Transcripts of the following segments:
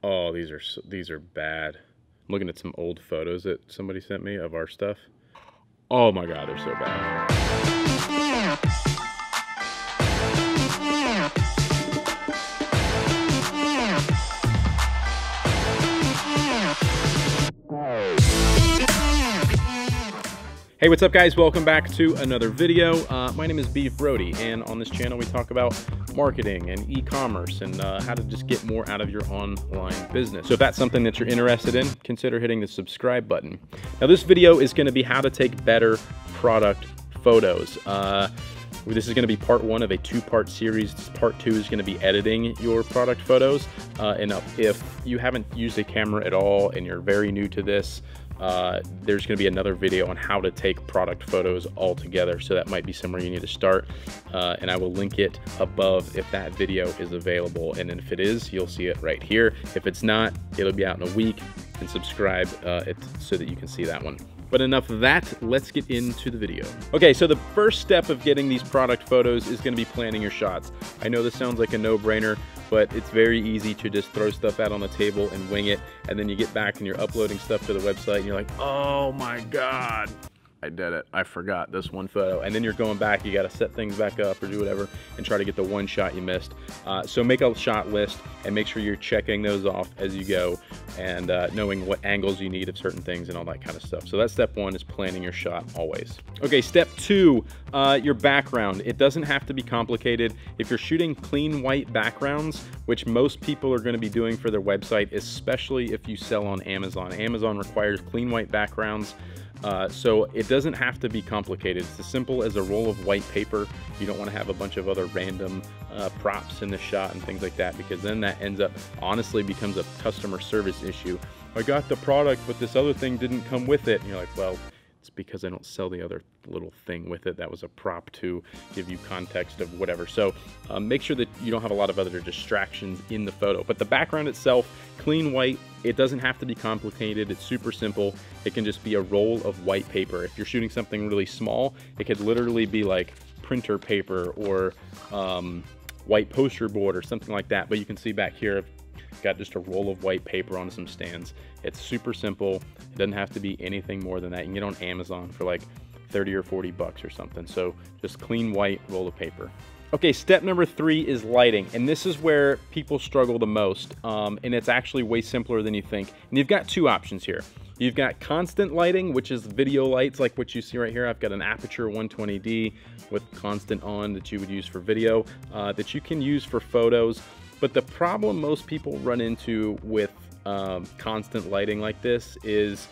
Oh, these are bad. I'm looking at some old photos that somebody sent me of our stuff. Oh my God, they're so bad. Hey, what's up guys? Welcome back to another video. My name is Beav Brodie, and on this channel we talk about marketing and e-commerce and how to just get more out of your online business. So if that's something that you're interested in, consider hitting the subscribe button. Now this video is gonna be how to take better product photos. This is gonna be part one of a two-part series. Part two is gonna be editing your product photos. And if you haven't used a camera at all and you're very new to this, there's going to be another video on how to take product photos all together, so that might be somewhere you need to start, and I will link it above if that video is available, and if it is, you'll see it right here. If it's not, it'll be out in a week, and subscribe so that you can see that one. But enough of that, let's get into the video. Okay, so the first step of getting these product photos is gonna be planning your shots. I know this sounds like a no-brainer, but it's very easy to just throw stuff out on the table and wing it, and then you get back and you're uploading stuff to the website and you're like, oh my God, I did it. I forgot this one photo. And then you're going back, you gotta set things back up or do whatever and try to get the one shot you missed. So make a shot list and make sure you're checking those off as you go and knowing what angles you need of certain things and all that kind of stuff. So that's step one, is planning your shot always. Okay, step two, your background. It doesn't have to be complicated. If you're shooting clean white backgrounds, which most people are gonna be doing for their website, especially if you sell on Amazon. Amazon requires clean white backgrounds. So it doesn't have to be complicated. It's as simple as a roll of white paper. You don't want to have a bunch of other random props in the shot and things like that, because then that ends up, honestly, becomes a customer service issue. I got the product, but this other thing didn't come with it. And you're like, well, it's because I don't sell the other little thing with it. That was a prop to give you context of whatever. So make sure that you don't have a lot of other distractions in the photo. But the background itself, clean white, it doesn't have to be complicated. It's super simple. It can just be a roll of white paper. If you're shooting something really small, it could literally be like printer paper or white poster board or something like that. But you can see back here, I've got just a roll of white paper on some stands. It's super simple. It doesn't have to be anything more than that. You can get on Amazon for like 30 or 40 bucks or something. So just clean white roll of paper. Okay, step number three is lighting, and this is where people struggle the most, and it's actually way simpler than you think. And you've got two options here. You've got constant lighting, which is video lights like what you see right here. I've got an Aperture 120D with constant on that you would use for video, that you can use for photos. But the problem most people run into with constant lighting like this is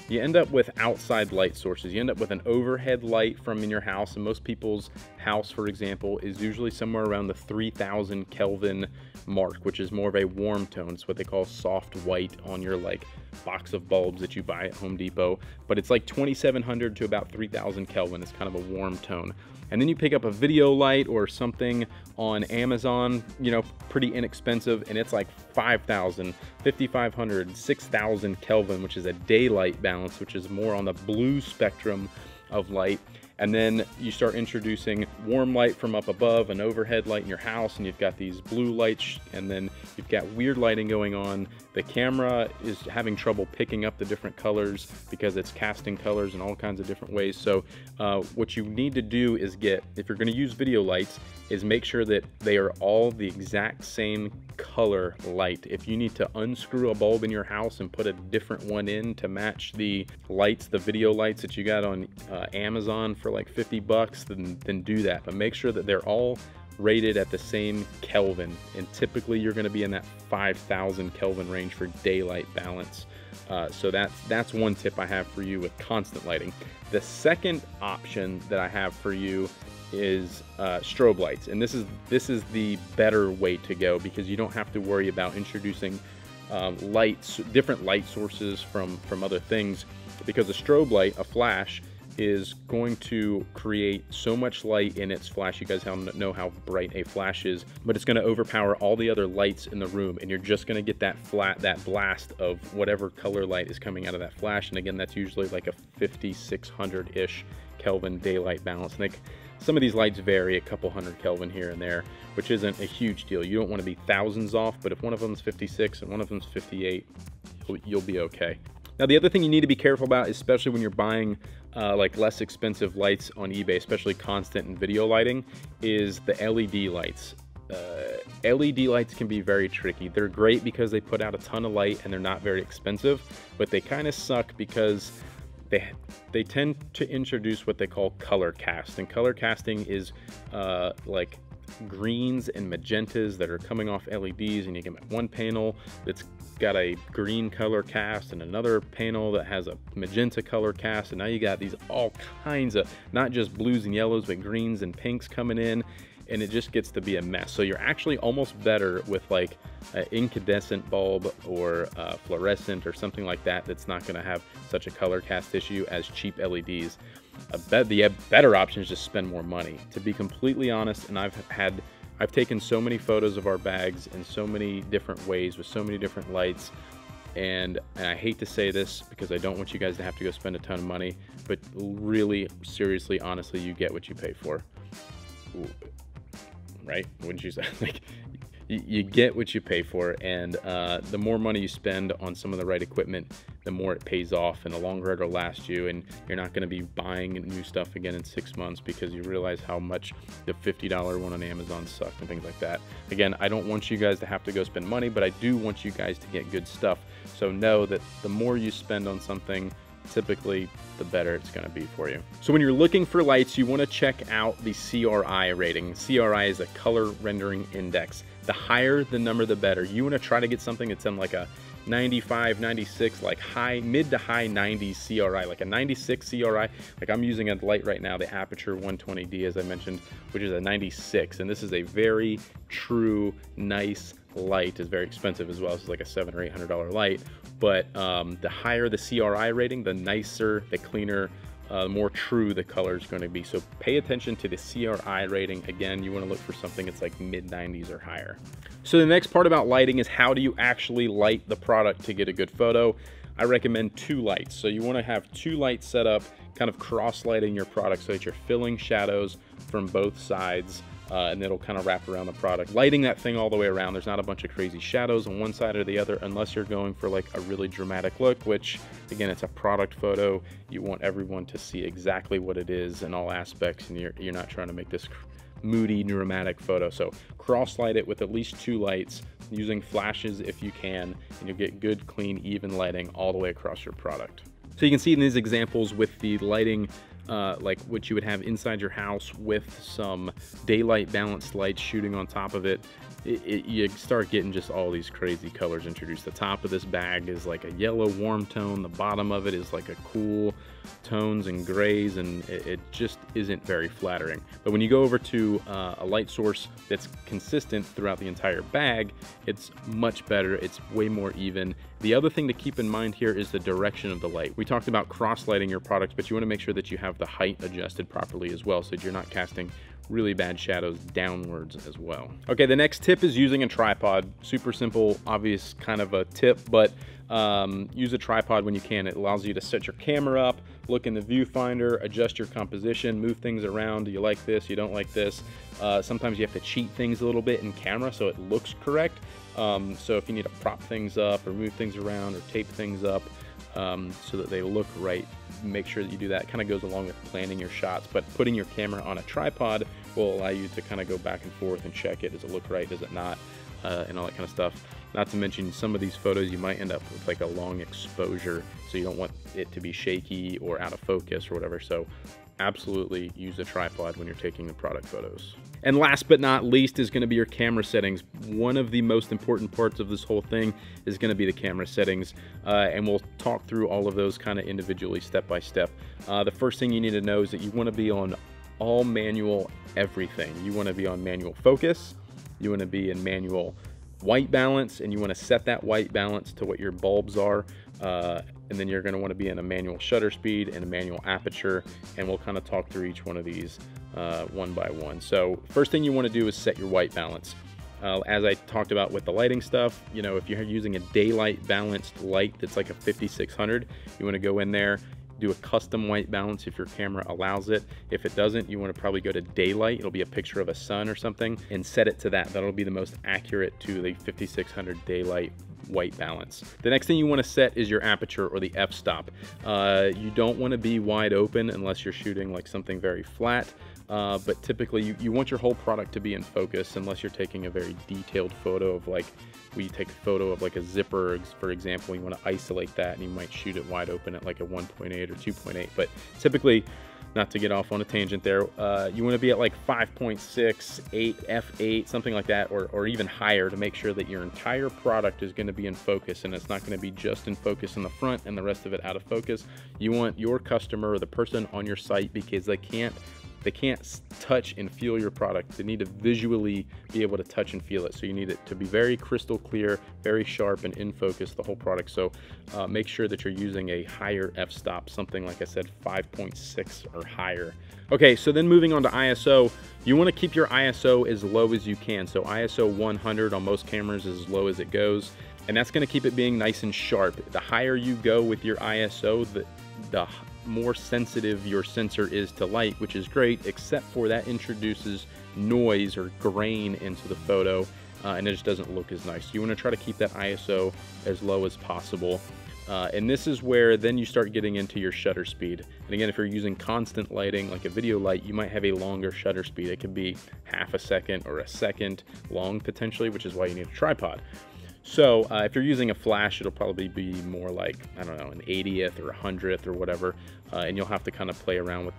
you end up with outside light sources. You end up with an overhead light from in your house, and most people's house, for example, is usually somewhere around the 3000 Kelvin mark, which is more of a warm tone. It's what they call soft white on your like box of bulbs that you buy at Home Depot, but it's like 2700 to about 3000 Kelvin. It's kind of a warm tone. And then you pick up a video light or something on Amazon, you know, pretty inexpensive, and it's like 5000, 5500, 6000 Kelvin, which is a daylight balance, which is more on the blue spectrum of light. And then you start introducing warm light from up above, an overhead light in your house, and you've got these blue lights, and then you've got weird lighting going on. The camera is having trouble picking up the different colors because it's casting colors in all kinds of different ways. So what you need to do is if you're gonna use video lights, is make sure that they are all the exact same color light. If you need to unscrew a bulb in your house and put a different one in to match the lights, the video lights that you got on Amazon for like 50 bucks, then do that. But make sure that they're all rated at the same Kelvin. And typically you're gonna be in that 5000 Kelvin range for daylight balance. So that's one tip I have for you with constant lighting. The second option that I have for you is strobe lights, and this is the better way to go, because you don't have to worry about introducing different light sources from other things, because a strobe light, a flash, is going to create so much light in its flash. You guys know how bright a flash is, but it's going to overpower all the other lights in the room, and you're just going to get that blast of whatever color light is coming out of that flash. And again, that's usually like a 5600-ish Kelvin daylight balance. And Some of these lights vary a couple hundred Kelvin here and there, which isn't a huge deal. You don't want to be thousands off, but if one of them's 56 and one of them's 58, you'll be okay. Now, the other thing you need to be careful about, especially when you're buying like less expensive lights on eBay, especially constant and video lighting, is the LED lights. LED lights can be very tricky. They're great because they put out a ton of light and they're not very expensive, but they kind of suck because they tend to introduce what they call color cast, and color casting is like greens and magentas that are coming off LEDs, and you get one panel that's got a green color cast and another panel that has a magenta color cast, and now you got these all kinds of not just blues and yellows but greens and pinks coming in, and it just gets to be a mess. So you're actually almost better with like an incandescent bulb or fluorescent or something like that that's not going to have such a color cast issue as cheap LEDs. The better option is just spend more money. To be completely honest, and I've taken so many photos of our bags in so many different ways with so many different lights, and I hate to say this because I don't want you guys to have to go spend a ton of money, but really, seriously, honestly, you get what you pay for. Ooh. Right? Wouldn't you say? Like, you get what you pay for, and the more money you spend on some of the right equipment, the more it pays off, and the longer it'll last you, and you're not going to be buying new stuff again in 6 months because you realize how much the $50 one on Amazon sucked and things like that. Again, I don't want you guys to have to go spend money, but I do want you guys to get good stuff. So know that the more you spend on something, typically the better it's going to be for you. So when you're looking for lights, you want to check out the CRI rating. CRI is a color rendering index. The higher the number, the better. You want to try to get something that's in like a 95, 96, like mid to high 90s CRI, like a 96 CRI. Like I'm using a light right now, the Aperture 120D, as I mentioned, which is a 96, and this is a very true, nice light. Is very expensive as well. This is like a $700 or $800 light, but the higher the CRI rating, the nicer, the cleaner, more true the color is going to be. So pay attention to the CRI rating. Again, you want to look for something that's like mid 90s or higher. So the next part about lighting is how do you actually light the product to get a good photo. I recommend 2 lights. So you want to have 2 lights set up, kind of cross lighting your product so that you're filling shadows from both sides, and it'll kind of wrap around the product. Lighting that thing all the way around, there's not a bunch of crazy shadows on one side or the other unless you're going for like a really dramatic look, which again, it's a product photo. You want everyone to see exactly what it is in all aspects, and you're not trying to make this moody, dramatic photo. So cross light it with at least 2 lights, using flashes if you can, and you'll get good, clean, even lighting all the way across your product. So you can see in these examples with the lighting, like what you would have inside your house with some daylight balanced lights shooting on top of it, you start getting just all these crazy colors introduced. The top of this bag is like a yellow warm tone, the bottom of it is like a cool tones and grays, and it just isn't very flattering. But when you go over to a light source that's consistent throughout the entire bag, it's much better, it's way more even. The other thing to keep in mind here is the direction of the light. We talked about cross lighting your products, but you want to make sure that you have the height adjusted properly as well, so that you're not casting really bad shadows downwards as well. Okay, the next tip is using a tripod. Super simple, obvious kind of a tip, but use a tripod when you can. It allows you to set your camera up, look in the viewfinder, adjust your composition, move things around. Do you like this? You don't like this? Sometimes you have to cheat things a little bit in camera so it looks correct. So if you need to prop things up or move things around or tape things up so that they look right, make sure that you do that. It kind of goes along with planning your shots, but putting your camera on a tripod will allow you to kind of go back and forth and check it. Does it look right? Does it not? And all that kind of stuff. Not to mention some of these photos you might end up with like a long exposure, so you don't want it to be shaky or out of focus or whatever. So absolutely use a tripod when you're taking the product photos. And last but not least is going to be your camera settings. One of the most important parts of this whole thing is going to be the camera settings, and we'll talk through all of those kind of individually step by step. The first thing you need to know is that you want to be on all manual everything. You want to be on manual focus, you want to be in manual white balance, and you want to set that white balance to what your bulbs are, and then you're going to want to be in a manual shutter speed and a manual aperture, and we'll kind of talk through each one of these one by one. So first thing you want to do is set your white balance. As I talked about with the lighting stuff, you know, if you're using a daylight balanced light that's like a 5600, you want to go in there, do a custom white balance if your camera allows it. If it doesn't, you want to probably go to daylight. It'll be a picture of a sun or something, and set it to that. That'll be the most accurate to the 5600 daylight white balance. The next thing you want to set is your aperture, or the f-stop. You don't want to be wide open unless you're shooting like something very flat. But typically you want your whole product to be in focus, unless you're taking a very detailed photo of, like, we take a photo of like a zipper, for example. You want to isolate that, and you might shoot it wide open at like a 1.8 or 2.8. But typically, not to get off on a tangent there, you want to be at like 5.6, 8, f8, something like that, or even higher, to make sure that your entire product is going to be in focus, and it's not going to be just in focus in the front and the rest of it out of focus. You want your customer, or the person on your site, because they can't touch and feel your product. They need to visually be able to touch and feel it. So you need it to be very crystal clear, very sharp, and in focus, the whole product. So make sure that you're using a higher f-stop, something like I said, 5.6 or higher. Okay, so then moving on to ISO, you want to keep your ISO as low as you can. So ISO 100 on most cameras is as low as it goes, and that's going to keep it being nice and sharp. The higher you go with your ISO, the more sensitive your sensor is to light, which is great, except for that introduces noise or grain into the photo, and it just doesn't look as nice. You want to try to keep that ISO as low as possible. And this is where then you start getting into your shutter speed. And again, if you're using constant lighting, like a video light, you might have a longer shutter speed. It could be half a second or a second long potentially, which is why you need a tripod. So if you're using a flash, it'll probably be more like, I don't know, an 80th or 100th or whatever, and you'll have to kind of play around with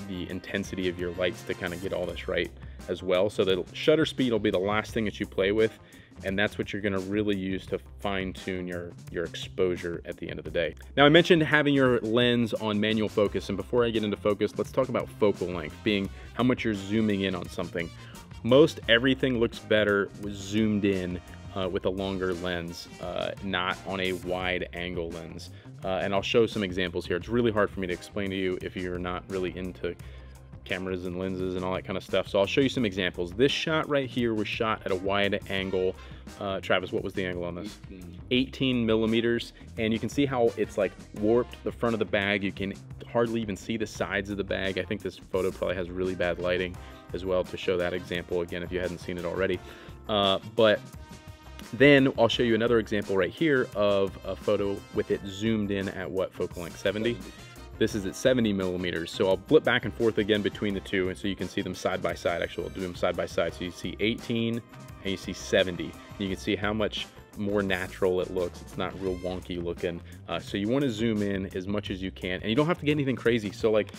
the intensity of your lights to kind of get all this right as well. So the shutter speed will be the last thing that you play with, and that's what you're going to really use to fine-tune your exposure at the end of the day. Now, I mentioned having your lens on manual focus, and before I get into focus, let's talk about focal length, being how much you're zooming in on something. Most everything looks better zoomed in with a longer lens, not on a wide angle lens. And I'll show some examples here. It's really hard for me to explain to you if you're not really into cameras and lenses and all that kind of stuff. So I'll show you some examples. This shot right here was shot at a wide angle. Travis, what was the angle on this? 18 millimeters. And you can see how it's like warped the front of the bag. You can hardly even see the sides of the bag. I think this photo probably has really bad lighting as well to show that example again if you hadn't seen it already. But then I'll show you another example right here of a photo with it zoomed in at what focal length? 70? This is at 70 millimeters. So I'll flip back and forth again between the two, and so you can see them side by side. Actually, I'll do them side by side. So you see 18 and you see 70. And you can see how much more natural it looks. It's not real wonky looking. So you want to zoom in as much as you can, and you don't have to get anything crazy. So like,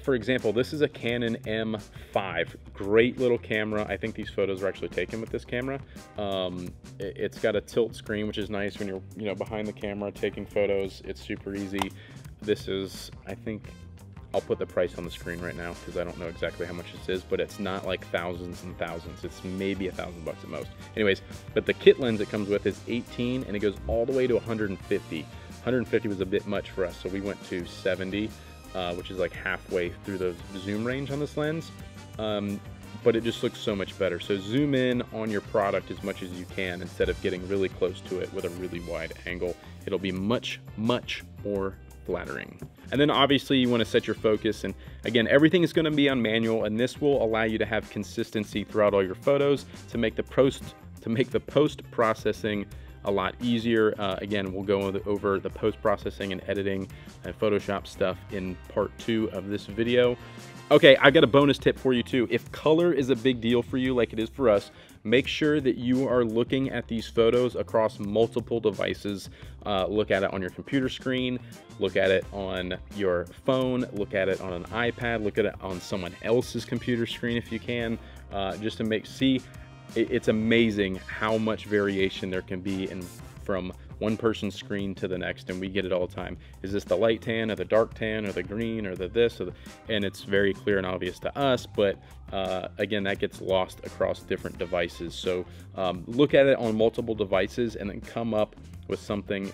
for example, this is a Canon M5, great little camera. I think these photos were actually taken with this camera. It's got a tilt screen, which is nice when you're behind the camera taking photos. It's super easy. This is, I think, I'll put the price on the screen right now because I don't know exactly how much this is, but it's not like thousands and thousands. It's maybe $1,000 at most. Anyways, but the kit lens it comes with is 18, and it goes all the way to 150. 150 was a bit much for us, so we went to 70. Which is like halfway through the zoom range on this lens, but it just looks so much better. So zoom in on your product as much as you can instead of getting really close to it with a really wide angle. It'll be much, much more flattering. And then obviously you want to set your focus, and again, everything is going to be on manual, and this will allow you to have consistency throughout all your photos to make the post processing a lot easier. Again, we'll go over the post-processing and editing and Photoshop stuff in part 2 of this video. Okay, I've got a bonus tip for you too. If color is a big deal for you like it is for us, make sure that you are looking at these photos across multiple devices. Look at it on your computer screen, look at it on your phone, look at it on an iPad, look at it on someone else's computer screen if you can, just to see. It's amazing how much variation there can be from one person's screen to the next, and we get it all the time. Is this the light tan or the dark tan or the green or the this? And it's very clear and obvious to us, but again, that gets lost across different devices. So look at it on multiple devices and then come up with something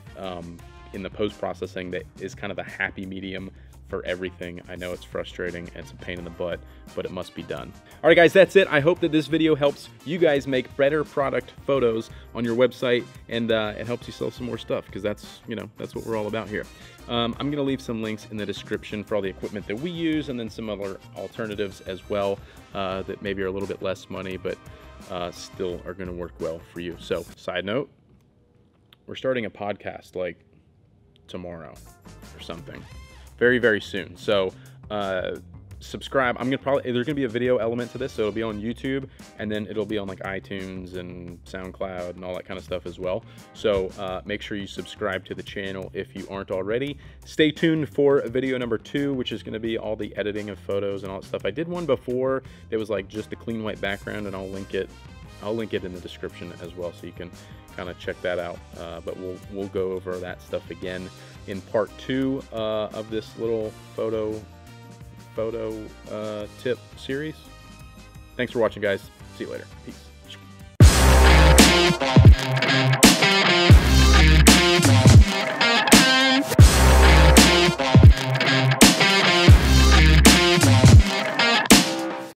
in the post-processing that is kind of a happy medium for everything. I know it's frustrating, it's a pain in the butt, but it must be done. All right, guys, that's it. I hope that this video helps you guys make better product photos on your website, and it helps you sell some more stuff, because that's, you know, that's what we're all about here. I'm gonna leave some links in the description for all the equipment that we use, and then some other alternatives as well that maybe are a little bit less money, but still are gonna work well for you. So, side note, we're starting a podcast like tomorrow or something, very, very soon. So subscribe. There's gonna be a video element to this, so it'll be on YouTube, and then it'll be on like iTunes and SoundCloud and all that kind of stuff as well. So make sure you subscribe to the channel if you aren't already. Stay tuned for video number 2, which is gonna be all the editing of photos and all that stuff. I did one before that was like just a clean white background, and I'll link it in the description as well, so you can kind of check that out. But we'll go over that stuff again in part 2 of this little photo tip series. Thanks for watching, guys. See you later. Peace.